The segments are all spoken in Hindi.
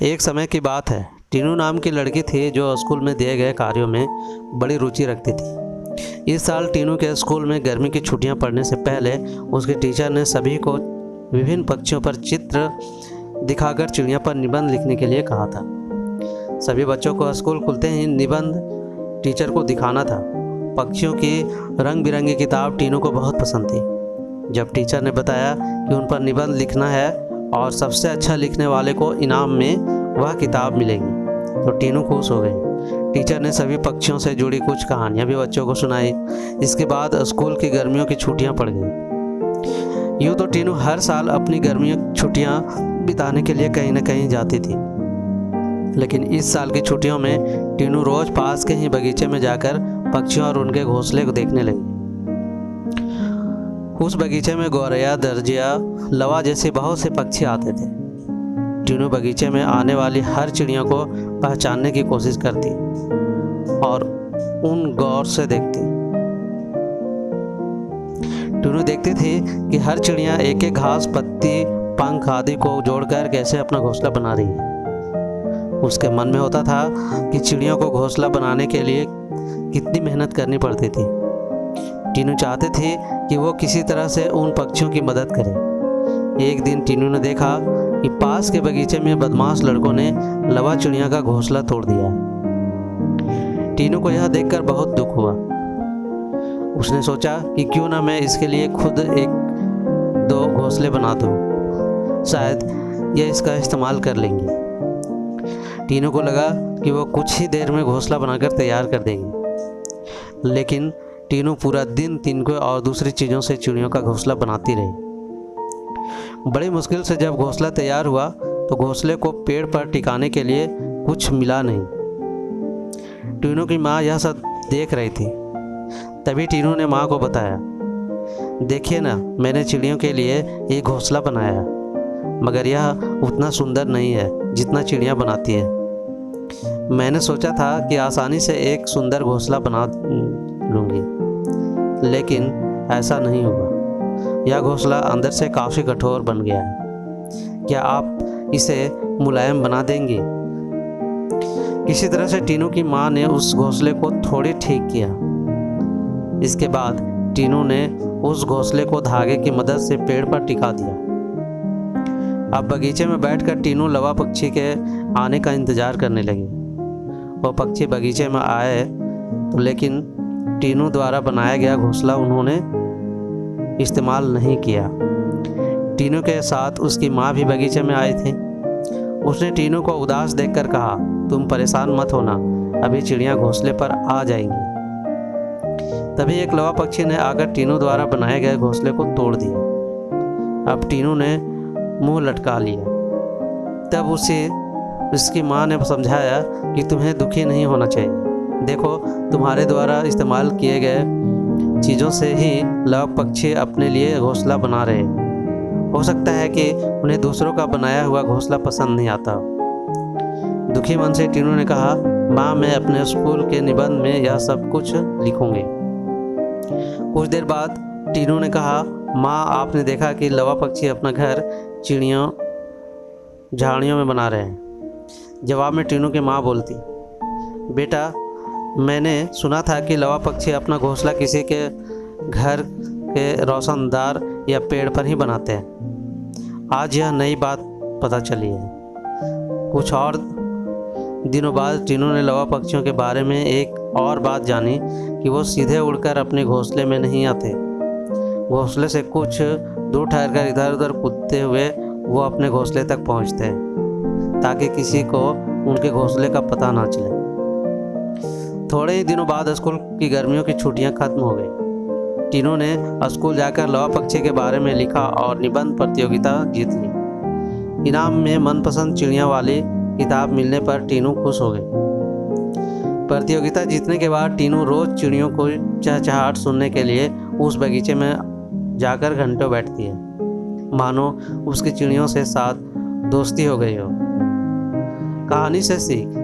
एक समय की बात है। टीनू नाम की लड़की थी जो स्कूल में दिए गए कार्यों में बड़ी रुचि रखती थी। इस साल टीनू के स्कूल में गर्मी की छुट्टियां पड़ने से पहले उसके टीचर ने सभी को विभिन्न पक्षियों पर चित्र दिखाकर चिड़िया पर निबंध लिखने के लिए कहा था। सभी बच्चों को स्कूल खुलते ही निबंध टीचर को दिखाना था। पक्षियों की रंग बिरंगी किताब टीनू को बहुत पसंद थी। जब टीचर ने बताया कि उन पर निबंध लिखना है और सबसे अच्छा लिखने वाले को इनाम में वह किताब मिलेगी, तो टीनू खुश हो गई। टीचर ने सभी पक्षियों से जुड़ी कुछ कहानियाँ भी बच्चों को सुनाई। इसके बाद स्कूल की गर्मियों की छुट्टियाँ पड़ गई। यूँ तो टीनू हर साल अपनी गर्मियों की छुट्टियाँ बिताने के लिए कहीं न कहीं जाती थी, लेकिन इस साल की छुट्टियों में टीनू रोज़ पास के ही बगीचे में जाकर पक्षियों और उनके घोंसले को देखने लगी। उस बगीचे में गौरैया, दर्जिया, लवा जैसे बहुत से पक्षी आते थे। टीनू बगीचे में आने वाली हर चिड़िया को पहचानने की कोशिश करती और उन गौर से देखती। टीनू देखती थी कि हर चिड़िया एक एक घास, पत्ती, पंख आदि को जोड़कर कैसे अपना घोंसला बना रही है। उसके मन में होता था कि चिड़ियों को घोंसला बनाने के लिए कितनी मेहनत करनी पड़ती थी। टीनू चाहते थे कि वो किसी तरह से उन पक्षियों की मदद करे। एक दिन टीनू ने देखा कि पास के बगीचे में बदमाश लड़कों ने लवा चिड़िया का घोंसला तोड़ दिया। टीनू को यह देखकर बहुत दुख हुआ। उसने सोचा कि क्यों ना मैं इसके लिए खुद एक दो घोंसले बना दूं, शायद यह इसका इस्तेमाल कर लेंगी। टीनू को लगा कि वो कुछ ही देर में घोंसला बनाकर तैयार कर देगी, लेकिन टीनू पूरा दिन तिनकों और दूसरी चीज़ों से चिड़ियों का घोंसला बनाती रही। बड़ी मुश्किल से जब घोंसला तैयार हुआ तो घोंसले को पेड़ पर टिकाने के लिए कुछ मिला नहीं। टीनू की माँ यह सब देख रही थी। तभी टीनू ने माँ को बताया, देखिए ना, मैंने चिड़ियों के लिए एक घोंसला बनाया, मगर यह उतना सुंदर नहीं है जितना चिड़िया बनाती है। मैंने सोचा था कि आसानी से एक सुंदर घोंसला बना लूँगी, लेकिन ऐसा नहीं हुआ। यह घोंसला अंदर से काफ़ी कठोर बन गया है। क्या आप इसे मुलायम बना देंगे? किसी तरह से टीनू की माँ ने उस घोंसले को थोड़ी ठीक किया। इसके बाद टीनू ने उस घोंसले को धागे की मदद से पेड़ पर टिका दिया। अब बगीचे में बैठकर टीनू लवा पक्षी के आने का इंतज़ार करने लगी। वो पक्षी बगीचे में आए तो लेकिन टीनू द्वारा बनाया गया घोंसला उन्होंने इस्तेमाल नहीं किया। टीनू के साथ उसकी माँ भी बगीचे में आई थी। उसने टीनू को उदास देखकर कहा, तुम परेशान मत होना, अभी चिड़िया घोंसले पर आ जाएंगी। तभी एक लवा पक्षी ने आकर टीनू द्वारा बनाए गए घोंसले को तोड़ दिया। अब टीनू ने मुंह लटका लिया। तब उसकी माँ ने समझाया कि तुम्हें दुखी नहीं होना चाहिए। देखो, तुम्हारे द्वारा इस्तेमाल किए गए चीज़ों से ही लवा पक्षी अपने लिए घोंसला बना रहे। हो सकता है कि उन्हें दूसरों का बनाया हुआ घोंसला पसंद नहीं आता। दुखी मन से टीनू ने कहा, माँ, मैं अपने स्कूल के निबंध में यह सब कुछ लिखूंगी। कुछ देर बाद टीनू ने कहा, माँ, आपने देखा कि लवा पक्षी अपना घर चिड़ियों झाड़ियों में बना रहे हैं। जवाब में टीनू की माँ बोलती, बेटा, मैंने सुना था कि लवा पक्षी अपना घोंसला किसी के घर के रोशनदार या पेड़ पर ही बनाते हैं। आज यह नई बात पता चली है। कुछ और दिनों बाद टीनू ने लवा पक्षियों के बारे में एक और बात जानी कि वो सीधे उड़कर अपने घोंसले में नहीं आते। घोंसले से कुछ दूर ठहरकर इधर उधर कूदते हुए वो अपने घोंसले तक पहुंचते हैं, ताकि किसी को उनके घोंसले का पता ना चले। थोड़े ही दिनों बाद स्कूल की गर्मियों की छुट्टियां खत्म हो गई। टीनू ने स्कूल जाकर लवा पक्षी के बारे में लिखा और निबंध प्रतियोगिता जीत ली। इनाम में मनपसंद चिड़िया वाली किताब मिलने पर टीनू खुश हो गई। प्रतियोगिता जीतने के बाद टीनू रोज़ चिड़ियों को चहचहाट सुनने के लिए उस बगीचे में जाकर घंटों बैठती है, मानो उसकी चिड़ियों से साथ दोस्ती हो गई हो। कहानी से सीख।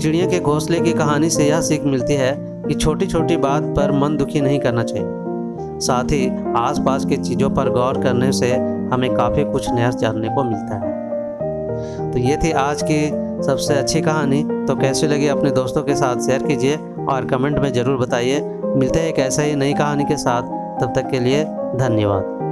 चिड़िया के घोंसले की कहानी से यह सीख मिलती है कि छोटी छोटी बात पर मन दुखी नहीं करना चाहिए। साथ ही आसपास की चीज़ों पर गौर करने से हमें काफ़ी कुछ नया जानने को मिलता है। तो ये थी आज की सबसे अच्छी कहानी। तो कैसी लगी अपने दोस्तों के साथ शेयर कीजिए और कमेंट में ज़रूर बताइए। मिलते हैं एक ऐसा ही नई कहानी के साथ, तब तक के लिए धन्यवाद।